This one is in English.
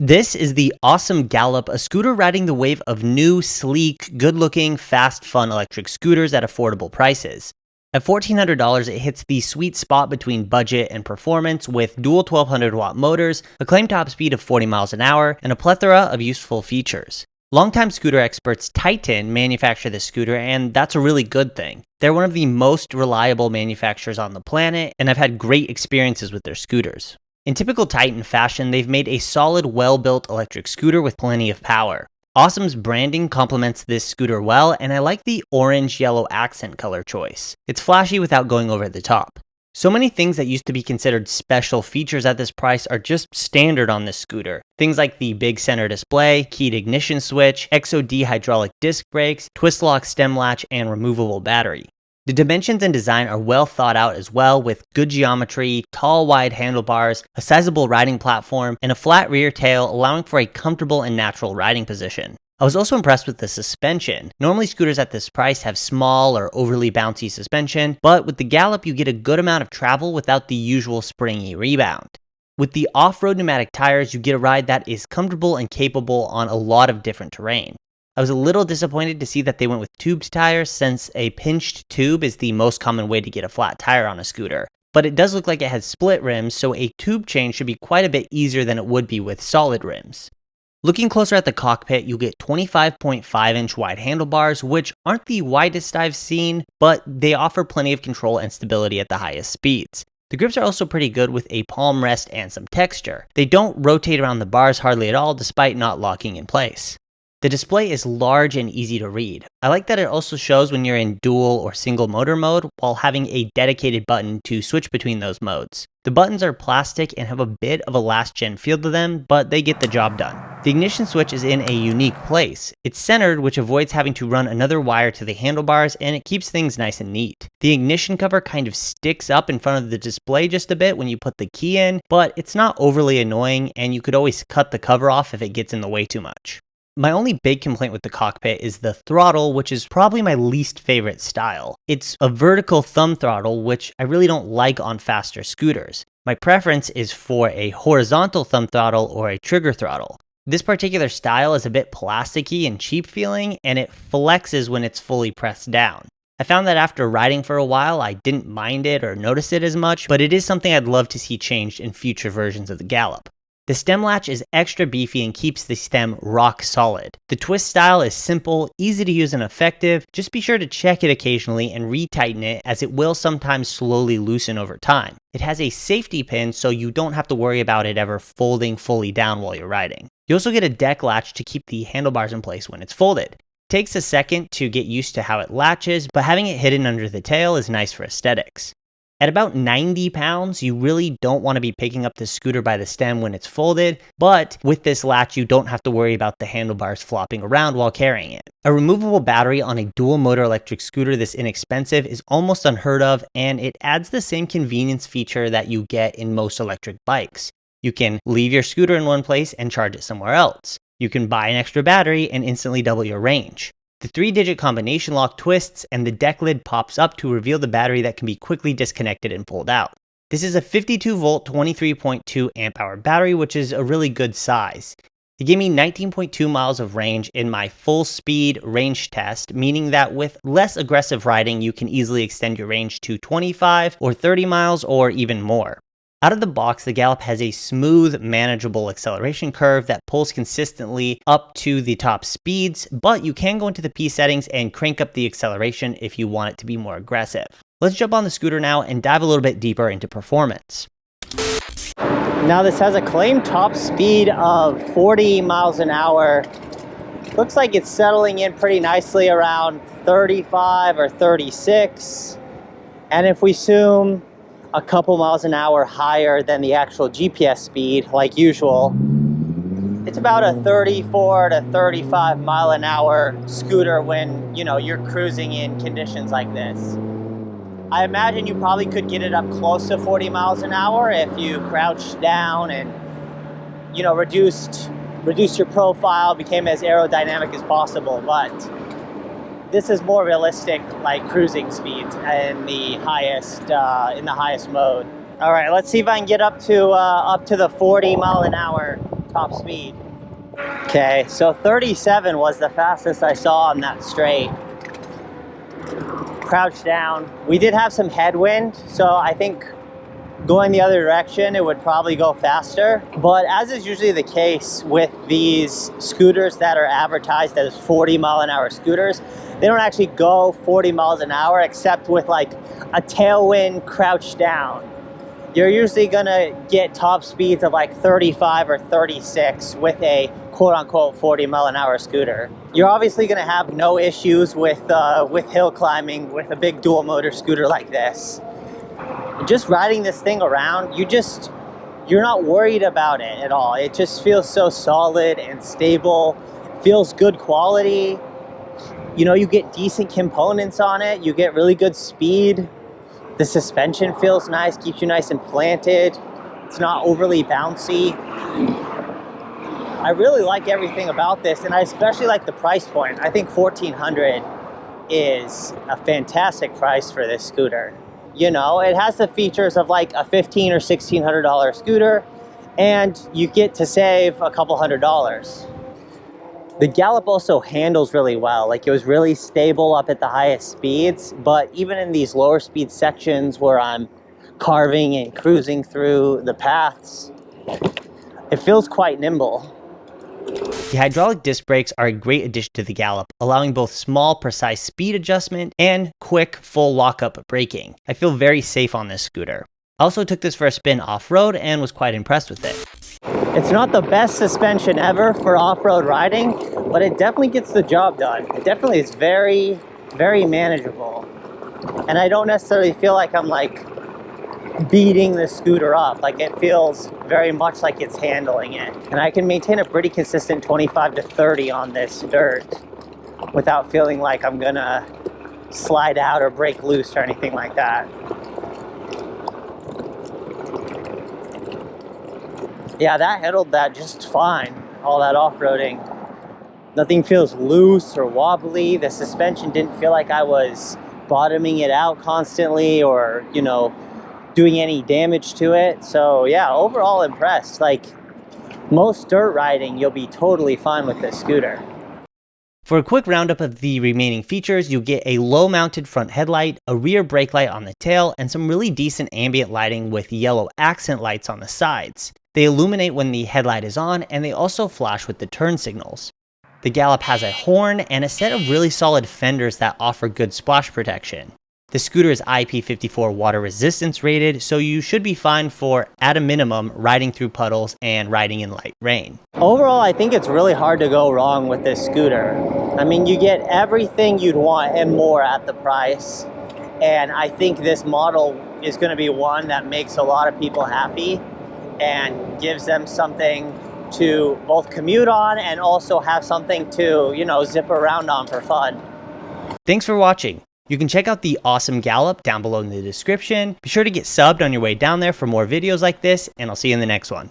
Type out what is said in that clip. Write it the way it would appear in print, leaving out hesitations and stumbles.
This is the Ausom Gallop, a scooter riding the wave of new, sleek, good-looking, fast, fun electric scooters at affordable prices. At $1,400, it hits the sweet spot between budget and performance with dual 1200-watt motors, a claimed top speed of 40 miles an hour, and a plethora of useful features. Longtime scooter experts Titan manufacture this scooter, and that's a really good thing. They're one of the most reliable manufacturers on the planet, and I've had great experiences with their scooters. In typical Titan fashion, they've made a solid, well-built electric scooter with plenty of power. Ausom's branding complements this scooter well, and I like the orange-yellow accent color choice. It's flashy without going over the top. So many things that used to be considered special features at this price are just standard on this scooter. Things like the big center display, keyed ignition switch, XOD hydraulic disc brakes, twist lock stem latch, and removable battery. The dimensions and design are well thought out as well, with good geometry, tall wide handlebars, a sizable riding platform, and a flat rear tail allowing for a comfortable and natural riding position. I was also impressed with the suspension. Normally scooters at this price have small or overly bouncy suspension, but with the Gallop you get a good amount of travel without the usual springy rebound. With the off-road pneumatic tires, you get a ride that is comfortable and capable on a lot of different terrain. I was a little disappointed to see that they went with tubed tires, since a pinched tube is the most common way to get a flat tire on a scooter. But it does look like it has split rims, so a tube change should be quite a bit easier than it would be with solid rims. Looking closer at the cockpit, you'll get 25.5-inch wide handlebars, which aren't the widest I've seen, but they offer plenty of control and stability at the highest speeds. The grips are also pretty good with a palm rest and some texture. They don't rotate around the bars hardly at all, despite not locking in place. The display is large and easy to read. I like that it also shows when you're in dual or single motor mode, while having a dedicated button to switch between those modes. The buttons are plastic and have a bit of a last-gen feel to them, but they get the job done. The ignition switch is in a unique place. It's centered, which avoids having to run another wire to the handlebars, and it keeps things nice and neat. The ignition cover kind of sticks up in front of the display just a bit when you put the key in, but it's not overly annoying, and you could always cut the cover off if it gets in the way too much. My only big complaint with the cockpit is the throttle, which is probably my least favorite style. It's a vertical thumb throttle, which I really don't like on faster scooters. My preference is for a horizontal thumb throttle or a trigger throttle. This particular style is a bit plasticky and cheap feeling, and it flexes when it's fully pressed down. I found that after riding for a while, I didn't mind it or notice it as much, but it is something I'd love to see changed in future versions of the Gallop. The stem latch is extra beefy and keeps the stem rock solid. The twist style is simple, easy to use and effective. Just be sure to check it occasionally and retighten it, as it will sometimes slowly loosen over time. It has a safety pin, so you don't have to worry about it ever folding fully down while you're riding. You also get a deck latch to keep the handlebars in place when it's folded. It takes a second to get used to how it latches, but having it hidden under the tail is nice for aesthetics. At about 90 pounds, you really don't want to be picking up the scooter by the stem when it's folded, but with this latch, you don't have to worry about the handlebars flopping around while carrying it. A removable battery on a dual motor electric scooter this inexpensive is almost unheard of, and it adds the same convenience feature that you get in most electric bikes. You can leave your scooter in one place and charge it somewhere else. You can buy an extra battery and instantly double your range. The 3-digit combination lock twists, and the deck lid pops up to reveal the battery that can be quickly disconnected and pulled out. This is a 52-volt, 23.2 amp-hour battery, which is a really good size. It gave me 19.2 miles of range in my full-speed range test, meaning that with less aggressive riding, you can easily extend your range to 25 or 30 miles or even more. Out of the box, the Gallop has a smooth, manageable acceleration curve that pulls consistently up to the top speeds, but you can go into the P settings and crank up the acceleration if you want it to be more aggressive. Let's jump on the scooter now and dive a little bit deeper into performance. Now this has a claimed top speed of 40 miles an hour. Looks like it's settling in pretty nicely around 35 or 36. And if we zoom a couple miles an hour higher than the actual GPS speed, like usual, it's about a 34 to 35 mile an hour scooter when, you're cruising in conditions like this. I imagine you probably could get it up close to 40 miles an hour if you crouched down and, reduced your profile, became as aerodynamic as possible, but this is more realistic, like cruising speeds in the highest mode. All right, let's see if I can get up to the 40 mile an hour top speed. Okay, so 37 was the fastest I saw on that straight. Crouched down. We did have some headwind, so I think going the other direction, it would probably go faster. But as is usually the case with these scooters that are advertised as 40-mile-an-hour scooters, they don't actually go 40 miles an hour except with like a tailwind crouched down. You're usually gonna get top speeds of like 35 or 36 with a quote-unquote 40-mile-an-hour scooter. You're obviously gonna have no issues with hill climbing with a big dual motor scooter like this. Just riding this thing around, you're not worried about it at all. It just feels so solid and stable, feels good quality. You know, you get decent components on it, you get really good speed. The suspension feels nice, keeps you nice and planted. It's not overly bouncy. I really like everything about this, and I especially like the price point. I think $1,400 is a fantastic price for this scooter. You know, it has the features of like a $1,500 or $1,600 scooter, and you get to save a couple $100s. The Gallop also handles really well. Like, it was really stable up at the highest speeds, but even in these lower speed sections where I'm carving and cruising through the paths, it feels quite nimble. The hydraulic disc brakes are a great addition to the Gallop, allowing both small, precise speed adjustment and quick, full lockup braking. I feel very safe on this scooter. I also took this for a spin off-road and was quite impressed with it. It's not the best suspension ever for off-road riding, but it definitely gets the job done. It definitely is very, very manageable. And I don't necessarily feel like I'm like beating the scooter up. Like, it feels very much like it's handling it. And I can maintain a pretty consistent 25 to 30 on this dirt without feeling like I'm gonna slide out or break loose or anything like that. Yeah, that handled that just fine, all that off-roading. Nothing feels loose or wobbly. The suspension didn't feel like I was bottoming it out constantly or, you know, doing any damage to it. So yeah, overall impressed. Like, most dirt riding, you'll be totally fine with this scooter. For a quick roundup of the remaining features, you get a low-mounted front headlight, a rear brake light on the tail, and some really decent ambient lighting with yellow accent lights on the sides. They illuminate when the headlight is on, and they also flash with the turn signals. The Gallop has a horn and a set of really solid fenders that offer good splash protection. The scooter is IP54 water resistance rated, so you should be fine for, at a minimum, riding through puddles and riding in light rain. Overall, I think it's really hard to go wrong with this scooter. I mean, you get everything you'd want and more at the price, and I think this model is going to be one that makes a lot of people happy and gives them something to both commute on and also have something to, you know, zip around on for fun. Thanks for watching. You can check out the Ausom Gallop down below in the description. Be sure to get subbed on your way down there for more videos like this, and I'll see you in the next one.